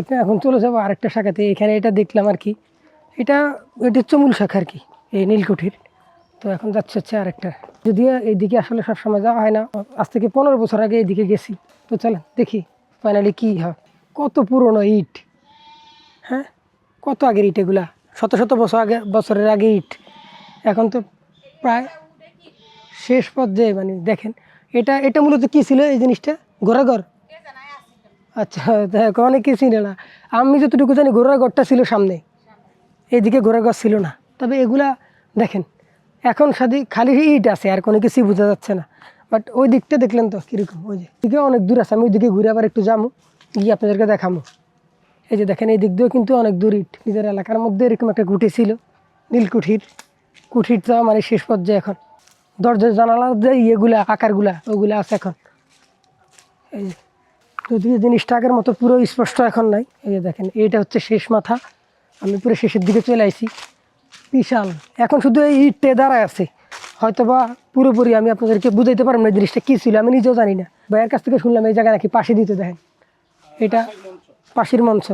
এটা এখন চলে যাবো আরেকটা শাখাতে। এখানে এটা দেখলাম আর কি, এটা হচ্ছে মূল শাখা আর কি, এই নীলকুঠির। তো এখন যাচ্ছে হচ্ছে আরেকটা, যদিও এইদিকে আসলে সবসময় যাওয়া হয় না, আজ থেকে 15 বছর আগে এইদিকে গেছি। তো চলেন দেখি ফাইনালি কী হয়। কত পুরনো ইট, হ্যাঁ কত আগের ইট এগুলা, শত শত বছরের আগে ইট। এখন তো প্রায় শেষ পর্যায়ে, মানে দেখেন এটা মূলত কী ছিল এই জিনিসটা, ঘোড়াঘর। আচ্ছা দেখো, অনেকে চিনে না। আমি যতটুকু জানি ঘোড়ার ঘরটা ছিল সামনে, এইদিকে ঘোড়ার ঘর ছিল না। তবে এগুলা দেখেন এখন খালি ইট আছে, আর কোনো কিছুই বোঝা যাচ্ছে না। বাট ওই দিকটা দেখলেন তো কীরকম, ওই যে দিকে অনেক দূর আছে। আমি ওই দিকে ঘুরে আবার একটু যাবো, গিয়ে আপনাদেরকে দেখাবো। এই যে দেখেন এই দিক দিয়েও কিন্তু অনেক দূর ইট। নিজের এলাকার মধ্যে এরকম একটা কুঠি ছিল, নীলকুঠির। কুঠিরটা মানে শেষ পর্যায়ে এখন দরজা জানালার যে ইয়েগুলা আকারগুলা ওগুলো আছে এখন। এই যে যদিও জিনিসটা আগের মতো পুরো স্পষ্ট এখন নাই। এই যে দেখেন এইটা হচ্ছে শেষ মাথা। আমি পুরো শেষের দিকে চলে আসি। বিশাল, এখন শুধু এই ইটে দাঁড়ায় আছে। হয়তো বা পুরোপুরি আমি আপনাদেরকে বুঝাইতে পারবো না জিনিসটা কী ছিল, আমি নিজেও জানি না। ভাইয়ের কাছ থেকে শুনলাম এই জায়গায় নাকি পাশে দিতে, দেখেন এটা পাশের মঞ্চ।